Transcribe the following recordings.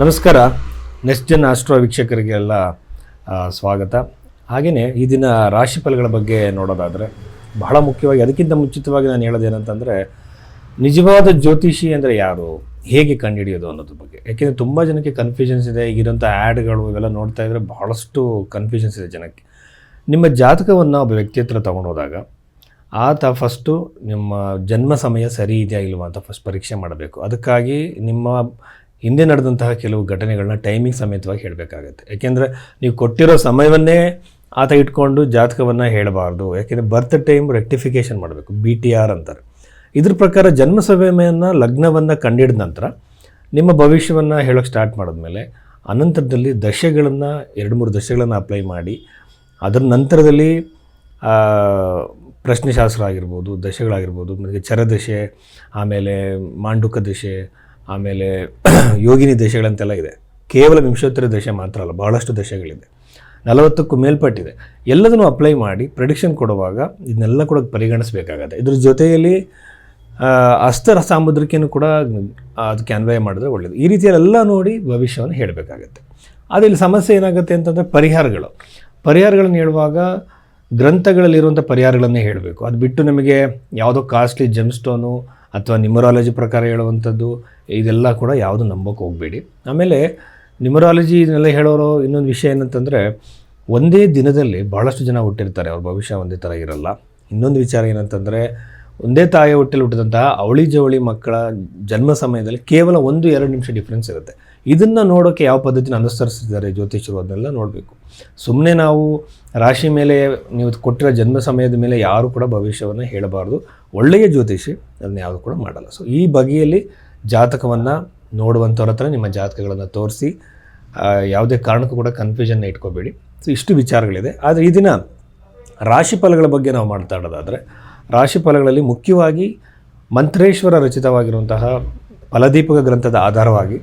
ನಮಸ್ಕಾರ. Next Jan astro ವೀಕ್ಷಕರಿಗೆಲ್ಲ ಸ್ವಾಗತ. ಹಾಗೆಯೇ ಈ ದಿನ ರಾಶಿ ಫಲಗಳ ಬಗ್ಗೆ ನೋಡೋದಾದರೆ ಬಹಳ ಮುಖ್ಯವಾಗಿ ಅದಕ್ಕಿಂತ ಮುಂಚಿತವಾಗಿ ನಾನು ಹೇಳೋದೇನಂತಂದರೆ ನಿಜವಾದ ಜ್ಯೋತಿಷಿ ಅಂದರೆ ಯಾರು, ಹೇಗೆ ಕಂಡುಹಿಡಿಯೋದು ಅನ್ನೋದ್ರ ಬಗ್ಗೆ. ಯಾಕೆಂದರೆ ತುಂಬ ಜನಕ್ಕೆ ಕನ್ಫ್ಯೂಷನ್ಸ್ ಇದೆ. ಈಗಿರೋಂಥ ಆ್ಯಡ್ಗಳು ಇವೆಲ್ಲ ನೋಡ್ತಾ ಇದ್ದರೆ ಬಹಳಷ್ಟು ಕನ್ಫ್ಯೂಷನ್ಸ್ ಇದೆ ಜನಕ್ಕೆ. ನಿಮ್ಮ ಜಾತಕವನ್ನು ಒಬ್ಬ ವ್ಯಕ್ತಿ ಹತ್ರ ತೊಗೊಂಡೋದಾಗ ಆತ ಫಸ್ಟು ನಿಮ್ಮ ಜನ್ಮ ಸಮಯ ಸರಿ ಇದೆಯಾ ಇಲ್ವಾ ಅಂತ ಫಸ್ಟ್ ಪರೀಕ್ಷೆ ಮಾಡಬೇಕು. ಅದಕ್ಕಾಗಿ ನಿಮ್ಮ ಹಿಂದೆ ನಡೆದಂತಹ ಕೆಲವು ಘಟನೆಗಳನ್ನ ಟೈಮಿಂಗ್ ಸಮೇತವಾಗಿ ಹೇಳಬೇಕಾಗತ್ತೆ. ಯಾಕೆಂದರೆ ನೀವು ಕೊಟ್ಟಿರೋ ಸಮಯವನ್ನೇ ಆತ ಇಟ್ಕೊಂಡು ಜಾತಕವನ್ನು ಹೇಳಬಾರ್ದು. ಯಾಕೆಂದರೆ ಬರ್ತ್ ಟೈಮ್ ರೆಕ್ಟಿಫಿಕೇಷನ್ ಮಾಡಬೇಕು, BTR ಅಂತಾರೆ. ಇದ್ರ ಪ್ರಕಾರ ಜನ್ಮ ಸಮಯವನ್ನು ಲಗ್ನವನ್ನು ಕಂಡಿಡಿದ ನಂತರ ನಿಮ್ಮ ಭವಿಷ್ಯವನ್ನು ಹೇಳೋಕ್ಕೆ ಸ್ಟಾರ್ಟ್ ಮಾಡಿದ್ಮೇಲೆ ಅನಂತರದಲ್ಲಿ ದಶೆಗಳನ್ನು 2-3 ದಶೆಗಳನ್ನು ಅಪ್ಲೈ ಮಾಡಿ ಅದರ ನಂತರದಲ್ಲಿ ಪ್ರಶ್ನೆಶಾಸ್ತ್ರ ಆಗಿರ್ಬೋದು, ದಶೆಗಳಾಗಿರ್ಬೋದು, ಮತ್ತು ಚರದಶೆ, ಆಮೇಲೆ ಮಾಂಡುಕ ದಶೆ, ಆಮೇಲೆ ಯೋಗಿನಿ ದಶೆಗಳಂತೆಲ್ಲ ಇದೆ. ಕೇವಲ ವಿಂಶೋತ್ತರ ದಶೆ ಮಾತ್ರ ಅಲ್ಲ, ಬಹಳಷ್ಟು ದಶೆಗಳಿದೆ, 40ಕ್ಕೂ ಮೇಲ್ಪಟ್ಟಿದೆ. ಎಲ್ಲದನ್ನು ಅಪ್ಲೈ ಮಾಡಿ ಪ್ರೆಡಿಕ್ಷನ್ ಕೊಡುವಾಗ ಇದನ್ನೆಲ್ಲ ಕೂಡ ಪರಿಗಣಿಸಬೇಕಾಗತ್ತೆ. ಇದ್ರ ಜೊತೆಯಲ್ಲಿ ಅಸ್ತರ ಸಾಮುದ್ರಿಕೆಯೂ ಕೂಡ ಅದಕ್ಕೆ ಅನ್ವಯ ಮಾಡಿದ್ರೆ ಒಳ್ಳೆಯದು. ಈ ರೀತಿಯಲ್ಲೆಲ್ಲ ನೋಡಿ ಭವಿಷ್ಯವನ್ನು ಹೇಳಬೇಕಾಗತ್ತೆ. ಆದರೆ ಇಲ್ಲಿ ಸಮಸ್ಯೆ ಏನಾಗುತ್ತೆ ಅಂತಂದರೆ ಪರಿಹಾರಗಳನ್ನು ಹೇಳುವಾಗ ಗ್ರಂಥಗಳಲ್ಲಿರುವಂಥ ಪರಿಹಾರಗಳನ್ನೇ ಹೇಳಬೇಕು. ಅದು ಬಿಟ್ಟು ನಮಗೆ ಯಾವುದೋ ಕಾಸ್ಟ್ಲಿ ಜೆಮ್ ಸ್ಟೋನು ಅಥವಾ ನ್ಯೂಮರಾಲಜಿ ಪ್ರಕಾರ ಹೇಳುವಂಥದ್ದು ಇದೆಲ್ಲ ಕೂಡ ಯಾವುದು ನಂಬೋಕೆ ಹೋಗಬೇಡಿ. ಆಮೇಲೆ ನ್ಯೂಮರಾಲಜಿ ಇದನ್ನೆಲ್ಲ ಹೇಳೋರು ಇನ್ನೊಂದು ವಿಷಯ ಏನಂತಂದರೆ ಒಂದೇ ದಿನದಲ್ಲಿ ಭಾಳಷ್ಟು ಜನ ಹುಟ್ಟಿರ್ತಾರೆ, ಅವ್ರ ಭವಿಷ್ಯ ಒಂದೇ ಥರ ಇರಲ್ಲ. ಇನ್ನೊಂದು ವಿಚಾರ ಏನಂತಂದರೆ ಒಂದೇ ತಾಯಿಯ ಹೊಟ್ಟೆಲಿ ಹುಟ್ಟಿದಂತಹ ಅವಳಿ ಜವಳಿ ಮಕ್ಕಳ ಜನ್ಮ ಸಮಯದಲ್ಲಿ ಕೇವಲ 1-2 ನಿಮಿಷ ಡಿಫ್ರೆನ್ಸ್ ಇರುತ್ತೆ. ಇದನ್ನು ನೋಡೋಕ್ಕೆ ಯಾವ ಪದ್ಧತಿನ ಅನುಸರಿಸಿದ್ದಾರೆ ಜ್ಯೋತಿಷರು ಅದನ್ನೆಲ್ಲ ನೋಡಬೇಕು. ಸುಮ್ಮನೆ ನಾವು ರಾಶಿ ಮೇಲೆ ನೀವು ಕೊಟ್ಟಿರೋ ಜನ್ಮ ಸಮಯದ ಮೇಲೆ ಯಾರು ಕೂಡ ಭವಿಷ್ಯವನ್ನು ಹೇಳಬಾರ್ದು. ಒಳ್ಳೆಯ ಜ್ಯೋತಿಷಿ ಅದನ್ನ ಯಾವುದು ಕೂಡ ಮಾಡಲ್ಲ. ಸೊ ಈ ಬಗೆಯಲ್ಲಿ ಜಾತಕವನ್ನು ನೋಡುವಂಥವ್ರ ಹತ್ರ ನಿಮ್ಮ ಜಾತಕಗಳನ್ನು ತೋರಿಸಿ ಯಾವುದೇ ಕಾರಣಕ್ಕೂ ಕೂಡ ಕನ್ಫ್ಯೂಷನ್ನ ಇಟ್ಕೋಬೇಡಿ. ಸೊ ಇಷ್ಟು ವಿಚಾರಗಳಿದೆ. ಆದರೆ ಈ ದಿನ ರಾಶಿ ಫಲಗಳ ಬಗ್ಗೆ ನಾವು ಮಾತಾಡೋದಾದರೆ ರಾಶಿ ಫಲಗಳಲ್ಲಿ ಮುಖ್ಯವಾಗಿ ಮಂತ್ರೇಶ್ವರ ರಚಿತವಾಗಿರುವಂತಹ ಫಲದೀಪಕ ಗ್ರಂಥದ ಆಧಾರವಾಗಿ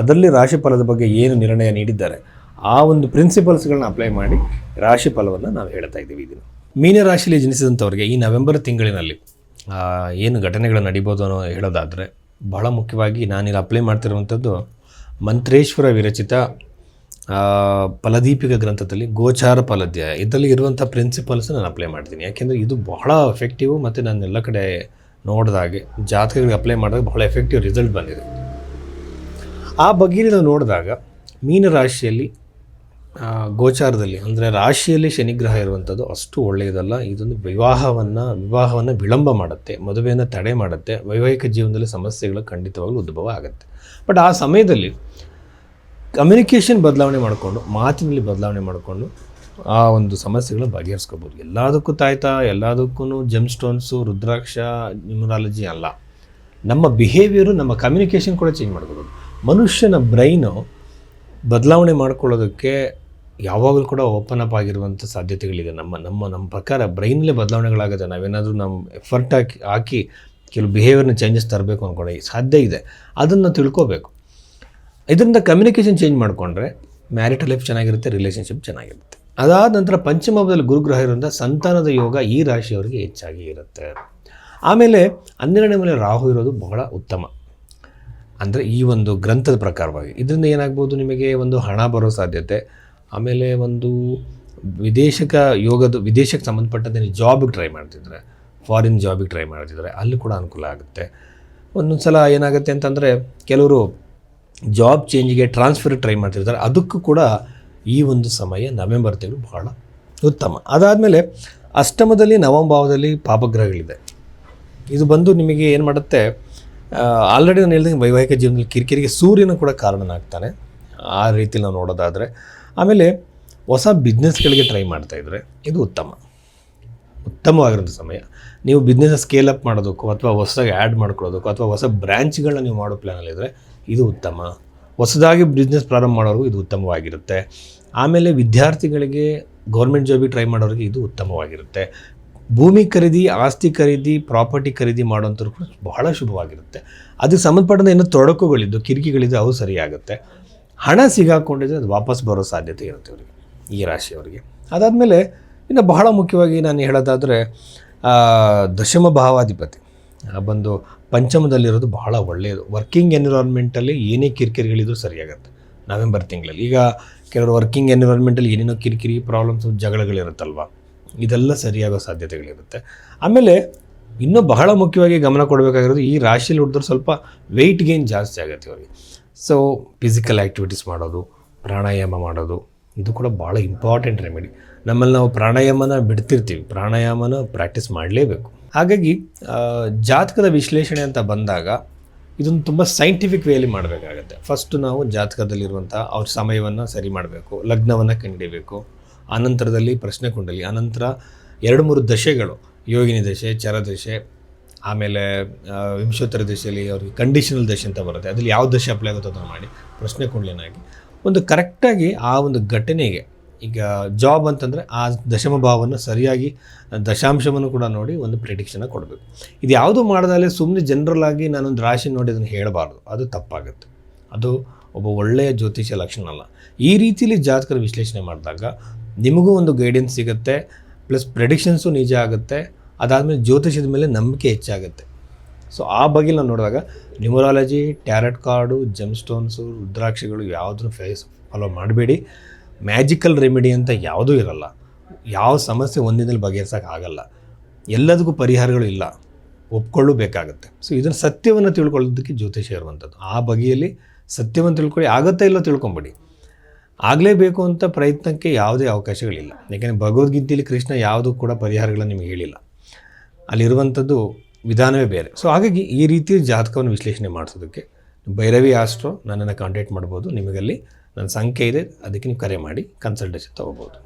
ಅದರಲ್ಲಿ ರಾಶಿ ಫಲದ ಬಗ್ಗೆ ಏನು ನಿರ್ಣಯ ನೀಡಿದ್ದಾರೆ ಆ ಒಂದು ಪ್ರಿನ್ಸಿಪಲ್ಸ್ಗಳನ್ನ ಅಪ್ಲೈ ಮಾಡಿ ರಾಶಿ ಫಲವನ್ನು ನಾವು ಹೇಳ್ತಾ ಇದ್ದೀವಿ. ಇದನ್ನು ಮೀನರಾಶಿಯಲ್ಲಿ ಜನಿಸಿದಂಥವ್ರಿಗೆ ಈ ನವೆಂಬರ್ ತಿಂಗಳಿನಲ್ಲಿ ಏನು ಘಟನೆಗಳು ನಡೀಬೋದು ಅನ್ನೋ ಹೇಳೋದಾದರೆ ಬಹಳ ಮುಖ್ಯವಾಗಿ ನಾನಿಲ್ಲಿ ಅಪ್ಲೈ ಮಾಡ್ತಿರುವಂಥದ್ದು ಮಂತ್ರೇಶ್ವರ ವಿರಚಿತ ಫಲದೀಪಿಕ ಗ್ರಂಥದಲ್ಲಿ ಗೋಚಾರ ಫಲಾಧ್ಯಾಯ ಇದರಲ್ಲಿ ಇರುವಂಥ ಪ್ರಿನ್ಸಿಪಲ್ಸ್ ನಾನು ಅಪ್ಲೈ ಮಾಡ್ತೀನಿ. ಯಾಕೆಂದರೆ ಇದು ಬಹಳ ಎಫೆಕ್ಟಿವ್ ಮತ್ತು ನಾನು ಎಲ್ಲ ಕಡೆ ನೋಡಿದಾಗೆ ಜಾತಕಗಳಿಗೆ ಅಪ್ಲೈ ಮಾಡಿದಾಗ ಬಹಳ ಎಫೆಕ್ಟಿವ್ ರಿಸಲ್ಟ್ ಬಂದಿದೆ. ಆ ಬಗ್ಗೆ ನಾವು ನೋಡಿದಾಗ ಮೀನರಾಶಿಯಲ್ಲಿ ಗೋಚಾರದಲ್ಲಿ ಅಂದರೆ ರಾಶಿಯಲ್ಲಿ ಶನಿಗ್ರಹ ಇರುವಂಥದ್ದು ಅಷ್ಟು ಒಳ್ಳೆಯದಲ್ಲ. ಇದೊಂದು ವಿವಾಹವನ್ನು ವಿಳಂಬ ಮಾಡುತ್ತೆ, ಮದುವೆಯನ್ನು ತಡೆ ಮಾಡುತ್ತೆ, ವೈವಾಹಿಕ ಜೀವನದಲ್ಲಿ ಸಮಸ್ಯೆಗಳು ಖಂಡಿತವಾಗಲೂ ಉದ್ಭವ ಆಗುತ್ತೆ. ಬಟ್ ಆ ಸಮಯದಲ್ಲಿ ಕಮ್ಯುನಿಕೇಷನ್ ಬದಲಾವಣೆ ಮಾಡಿಕೊಂಡು, ಮಾತಿನಲ್ಲಿ ಬದಲಾವಣೆ ಮಾಡಿಕೊಂಡು ಆ ಒಂದು ಸಮಸ್ಯೆಗಳನ್ನ ಬಗೆಹರಿಸ್ಕೋಬೋದು. ಎಲ್ಲದಕ್ಕೂ ತಾಯ್ತಾ, ಎಲ್ಲದಕ್ಕೂ ಜೆಮ್ ಸ್ಟೋನ್ಸು, ರುದ್ರಾಕ್ಷ, ನ್ಯೂಮರಾಲಜಿ ಅಲ್ಲ. ನಮ್ಮ ಬಿಹೇವಿಯರು, ನಮ್ಮ ಕಮ್ಯುನಿಕೇಷನ್ ಕೂಡ ಚೇಂಜ್ ಮಾಡ್ಕೋಬೋದು. ಮನುಷ್ಯನ ಬ್ರೈನು ಬದಲಾವಣೆ ಮಾಡ್ಕೊಳ್ಳೋದಕ್ಕೆ ಯಾವಾಗಲೂ ಕೂಡ ಓಪನ್ ಅಪ್ ಆಗಿರುವಂಥ ಸಾಧ್ಯತೆಗಳಿದೆ. ನಮ್ಮ ಪ್ರಕಾರ ಬ್ರೈನಲ್ಲೇ ಬದಲಾವಣೆಗಳಾಗುತ್ತೆ. ನಾವೇನಾದರೂ ನಮ್ಮ ಎಫರ್ಟ್ ಹಾಕಿ ಕೆಲವು ಬಿಹೇವಿಯರ್ನ ಚೇಂಜಸ್ ತರಬೇಕು ಅಂದ್ಕೊಂಡೆ ಸಾಧ್ಯ ಇದೆ. ಅದನ್ನು ತಿಳ್ಕೋಬೇಕು. ಇದರಿಂದ ಕಮ್ಯುನಿಕೇಷನ್ ಚೇಂಜ್ ಮಾಡಿಕೊಂಡ್ರೆ ಮ್ಯಾರಿಟಲ್ ಲೈಫ್ ಚೆನ್ನಾಗಿರುತ್ತೆ, ರಿಲೇಷನ್ಶಿಪ್ ಚೆನ್ನಾಗಿರುತ್ತೆ. ಅದಾದ ನಂತರ ಪಂಚಮದಲ್ಲಿ ಗುರುಗ್ರಹ ಇರೋದ್ರಿಂದ ಸಂತಾನದ ಯೋಗ ಈ ರಾಶಿಯವರಿಗೆ ಹೆಚ್ಚಾಗಿ ಇರುತ್ತೆ. ಆಮೇಲೆ 12ನೇ ಮನೆ ರಾಹು ಇರೋದು ಬಹಳ ಉತ್ತಮ. ಅಂದರೆ ಈ ಒಂದು ಗ್ರಂಥದ ಪ್ರಕಾರವಾಗಿ ಇದರಿಂದ ಏನಾಗ್ಬೋದು, ನಿಮಗೆ ಒಂದು ಹಣ ಬರೋ ಸಾಧ್ಯತೆ, ಆಮೇಲೆ ಒಂದು ವಿದೇಶಕ್ಕೆ ಸಂಬಂಧಪಟ್ಟಂತೆ ನೀವು ಜಾಬಿಗೆ ಟ್ರೈ ಮಾಡ್ತಿದ್ರೆ, ಫಾರಿನ್ ಜಾಬಿಗೆ ಟ್ರೈ ಮಾಡ್ತಿದ್ರೆ ಅಲ್ಲಿ ಕೂಡ ಅನುಕೂಲ ಆಗುತ್ತೆ. ಒಂದೊಂದು ಸಲ ಏನಾಗುತ್ತೆ ಅಂತಂದರೆ ಕೆಲವರು ಜಾಬ್ ಚೇಂಜಿಗೆ ಟ್ರಾನ್ಸ್ಫರ್ ಟ್ರೈ ಮಾಡ್ತಿರ್ತಾರೆ, ಅದಕ್ಕೂ ಕೂಡ ಈ ಒಂದು ಸಮಯ ನವೆಂಬರ್ ತಿಂಗಳು ಬಹಳ ಉತ್ತಮ. ಅದಾದಮೇಲೆ ಅಷ್ಟಮದಲ್ಲಿ ನವಮ ಭಾವದಲ್ಲಿ ಪಾಪಗ್ರಹಗಳಿದೆ. ಇದು ಬಂದು ನಿಮಗೆ ಏನು ಮಾಡುತ್ತೆ, ಆಲ್ರೆಡಿ ನಾನು ಹೇಳ್ದಂಗೆ ವೈವಾಹಿಕ ಜೀವನದಲ್ಲಿ ಕಿರಿಕಿರಿಗೆ ಸೂರ್ಯನ ಕೂಡ ಕಾರಣನಾಗ್ತಾನೆ. ಆ ರೀತಿಯಲ್ಲಿ ನಾವು ನೋಡೋದಾದರೆ ಆಮೇಲೆ ಹೊಸ ಬಿಸ್ನೆಸ್ಗಳಿಗೆ ಟ್ರೈ ಮಾಡ್ತಾಯಿದ್ರೆ ಇದು ಉತ್ತಮವಾಗಿರೋಂಥ ಸಮಯ. ನೀವು ಬಿಸ್ನೆಸ್ ಸ್ಕೇಲ್ ಅಪ್ ಮಾಡೋದಕ್ಕೂ ಅಥವಾ ಹೊಸದಾಗಿ ಆ್ಯಡ್ ಮಾಡ್ಕೊಳ್ಳೋದಕ್ಕೂ ಅಥವಾ ಹೊಸ ಬ್ರ್ಯಾಂಚ್ಗಳನ್ನ ನೀವು ಮಾಡೋ ಪ್ಲ್ಯಾನಲ್ಲಿದ್ದರೆ ಇದು ಉತ್ತಮ. ಹೊಸದಾಗಿ ಬಿಸ್ನೆಸ್ ಪ್ರಾರಂಭ ಮಾಡೋರಿಗೂ ಇದು ಉತ್ತಮವಾಗಿರುತ್ತೆ. ಆಮೇಲೆ ವಿದ್ಯಾರ್ಥಿಗಳಿಗೆ ಗೌರ್ಮೆಂಟ್ ಜಾಬಿಗೆ ಟ್ರೈ ಮಾಡೋರಿಗೆ ಇದು ಉತ್ತಮವಾಗಿರುತ್ತೆ. ಭೂಮಿ ಖರೀದಿ, ಆಸ್ತಿ ಖರೀದಿ, ಪ್ರಾಪರ್ಟಿ ಖರೀದಿ ಮಾಡೋಂಥವ್ರು ಕೂಡ ಬಹಳ ಶುಭವಾಗಿರುತ್ತೆ. ಅದಕ್ಕೆ ಸಂಬಂಧಪಟ್ಟಂಥ ಏನೋ ತೊಡಕುಗಳಿದ್ದು ಕಿರಿಕಿಗಳಿದ್ದು ಅವು ಸರಿಯಾಗುತ್ತೆ. ಹಣ ಸಿಗಾಕೊಂಡಿದ್ರೆ ಅದು ವಾಪಸ್ ಬರೋ ಸಾಧ್ಯತೆ ಇರುತ್ತೆ ಅವರಿಗೆ, ಈ ರಾಶಿಯವರಿಗೆ. ಅದಾದಮೇಲೆ ಇನ್ನು ಬಹಳ ಮುಖ್ಯವಾಗಿ ನಾನು ಹೇಳೋದಾದರೆ ದಶಮ ಭಾವಾಧಿಪತಿ ಬಂದು ಪಂಚಮದಲ್ಲಿರೋದು ಬಹಳ ಒಳ್ಳೆಯದು. ವರ್ಕಿಂಗ್ ಎನ್ವಿರಾನ್ಮೆಂಟಲ್ಲಿ ಏನೇ ಕಿರಿಕಿರಿಗಳಿದ್ರೂ ಸರಿಯಾಗುತ್ತೆ ನವೆಂಬರ್ ತಿಂಗಳಲ್ಲಿ. ಈಗ ಕೆಲವರು ವರ್ಕಿಂಗ್ ಎನ್ವಿರಾನ್ಮೆಂಟಲ್ಲಿ ಏನೇನೋ ಕಿರಿಕಿರಿ ಪ್ರಾಬ್ಲಮ್ಸು ಜಗಳಗಳಿರುತ್ತಲ್ವ, ಇದೆಲ್ಲ ಸರಿಯಾಗೋ ಸಾಧ್ಯತೆಗಳಿರುತ್ತೆ. ಆಮೇಲೆ ಇನ್ನೂ ಬಹಳ ಮುಖ್ಯವಾಗಿ ಗಮನ ಕೊಡಬೇಕಾಗಿರೋದು, ಈ ರಾಶಿಯಲ್ಲಿ ಹುಟ್ಟಿದ್ರೆ ಸ್ವಲ್ಪ ವೆಯ್ಟ್ ಗೇನ್ ಜಾಸ್ತಿ ಆಗುತ್ತೆ ಅವರಿಗೆ. ಸೊ ಫಿಸಿಕಲ್ ಆ್ಯಕ್ಟಿವಿಟೀಸ್ ಮಾಡೋದು, ಪ್ರಾಣಾಯಾಮ ಮಾಡೋದು, ಇದು ಕೂಡ ಭಾಳ ಇಂಪಾರ್ಟೆಂಟ್ ರೆಮಿಡಿ. ನಮ್ಮಲ್ಲಿ ನಾವು ಪ್ರಾಣಾಯಾಮನ ಬಿಡ್ತಿರ್ತೀವಿ, ಪ್ರಾಣಾಯಾಮನ ಪ್ರಾಕ್ಟೀಸ್ ಮಾಡಲೇಬೇಕು. ಹಾಗಾಗಿ ಜಾತಕದ ವಿಶ್ಲೇಷಣೆ ಅಂತ ಬಂದಾಗ ಇದನ್ನು ತುಂಬ ಸೈಂಟಿಫಿಕ್ ವೇಯಲ್ಲಿ ಮಾಡಬೇಕಾಗತ್ತೆ. ಫಸ್ಟು ನಾವು ಜಾತಕದಲ್ಲಿರುವಂಥ ಅವ್ರ ಸಮಯವನ್ನು ಸರಿ ಮಾಡಬೇಕು, ಲಗ್ನವನ್ನು ಕಂಡುಹಿಡಿಯಬೇಕು, ಆನಂತರದಲ್ಲಿ ಪ್ರಶ್ನೆ ಕುಂಡಲಿ, ಆನಂತರ 2-3 ದಶೆಗಳು, ಯೋಗಿನಿ ದಶೆ, ಚರದಶೆ, ಆಮೇಲೆ ವಿಂಶೋತ್ತರ ದಶೆಯಲ್ಲಿ ಅವ್ರಿಗೆ ಕಂಡೀಷನಲ್ ದಶೆ ಅಂತ ಬರುತ್ತೆ, ಅದ್ರಲ್ಲಿ ಯಾವ ದಶೆ ಅಪ್ಲೈ ಆಗುತ್ತೋ ಅದನ್ನು ಮಾಡಿ ಪ್ರಶ್ನೆ ಕುಂಡಲಿನಾಗಿ ಒಂದು ಕರೆಕ್ಟಾಗಿ ಆ ಒಂದು ಘಟನೆಗೆ, ಈಗ ಜಾಬ್ ಅಂತಂದರೆ ಆ ದಶಮ ಭಾವವನ್ನು ಸರಿಯಾಗಿ ದಶಾಂಶವನ್ನು ಕೂಡ ನೋಡಿ ಒಂದು ಪ್ರಿಡಿಕ್ಷನ್ನ ಕೊಡಬೇಕು. ಇದು ಯಾವುದೂ ಮಾಡ್ದಾಲೆ ಸುಮ್ಮನೆ ಜನರಲ್ ಆಗಿ ನಾನೊಂದು ರಾಶಿ ನೋಡಿ ಅದನ್ನು ಹೇಳಬಾರ್ದು, ಅದು ತಪ್ಪಾಗುತ್ತೆ. ಅದು ಒಬ್ಬ ಒಳ್ಳೆಯ ಜ್ಯೋತಿಷ್ಯ ಲಕ್ಷಣ ಅಲ್ಲ. ಈ ರೀತಿಯಲ್ಲಿ ಜಾತಕದ ವಿಶ್ಲೇಷಣೆ ಮಾಡಿದಾಗ ನಿಮಗೂ ಒಂದು ಗೈಡೆನ್ಸ್ ಸಿಗುತ್ತೆ, ಪ್ಲಸ್ ಪ್ರೆಡಿಕ್ಷನ್ಸು ನಿಜ ಆಗುತ್ತೆ, ಅದಾದಮೇಲೆ ಜ್ಯೋತಿಷ್ಯದ ಮೇಲೆ ನಂಬಿಕೆ ಹೆಚ್ಚಾಗುತ್ತೆ. ಸೊ ಆ ಬಗ್ಗೆ ನಾವು ನೋಡಿದಾಗ numerology, tarot card, gem stones, ರುದ್ರಾಕ್ಷಿಗಳು ಯಾವುದನ್ನು ಫಾಲೋ ಮಾಡಬೇಡಿ. ಮ್ಯಾಜಿಕಲ್ ರೆಮಿಡಿ ಅಂತ ಯಾವುದೂ ಇರಲ್ಲ. ಯಾವ ಸಮಸ್ಯೆ ಒಂದಿನಲ್ಲಿ ಬಗೆಹರಿಸೋಕ್ಕಾಗಲ್ಲ, ಎಲ್ಲದಕ್ಕೂ ಪರಿಹಾರಗಳು ಇಲ್ಲ, ಒಪ್ಕೊಳ್ಳಬೇಕಾಗತ್ತೆ. ಸೊ ಇದನ್ನು ಸತ್ಯವನ್ನು ತಿಳ್ಕೊಳ್ಳೋದಕ್ಕೆ ಜ್ಯೋತಿಷ್ಯ ಇರುವಂಥದ್ದು. ಆ ಬಗೆಯಲ್ಲಿ ಸತ್ಯವನ್ನು ತಿಳ್ಕೊಳ್ಳಿ, ಆಗುತ್ತಾ ಇಲ್ಲೋ ತಿಳ್ಕೊಂಬಿಡಿ. ಆಗಲೇಬೇಕು ಅಂತ ಪ್ರಯತ್ನಕ್ಕೆ ಯಾವುದೇ ಅವಕಾಶಗಳಿಲ್ಲ. ಯಾಕೆಂದರೆ ಭಗವದ್ಗೀತೆಯಲ್ಲಿ ಕೃಷ್ಣ ಯಾವುದೂ ಕೂಡ ಪರಿಹಾರಗಳನ್ನು ನಿಮಗೆ ಹೇಳಿಲ್ಲ, ಅಲ್ಲಿರುವಂಥದ್ದು ವಿಧಾನವೇ ಬೇರೆ. ಸೊ ಹಾಗಾಗಿ ಈ ರೀತಿಯ ಜಾತಕವನ್ನು ವಿಶ್ಲೇಷಣೆ ಮಾಡಿಸೋದಕ್ಕೆ ಭೈರವಿ ಆಸ್ಟ್ರೋ ನನ್ನನ್ನು ಕಾಂಟ್ಯಾಕ್ಟ್ ಮಾಡ್ಬೋದು. ನಿಮಗಲ್ಲಿ ನನ್ನ ಸಂಖ್ಯೆ ಇದೆ, ಅದಕ್ಕೆ ನೀವು ಕರೆ ಮಾಡಿ ಕನ್ಸಲ್ಟೇಷನ್ ತೊಗೋಬೋದು.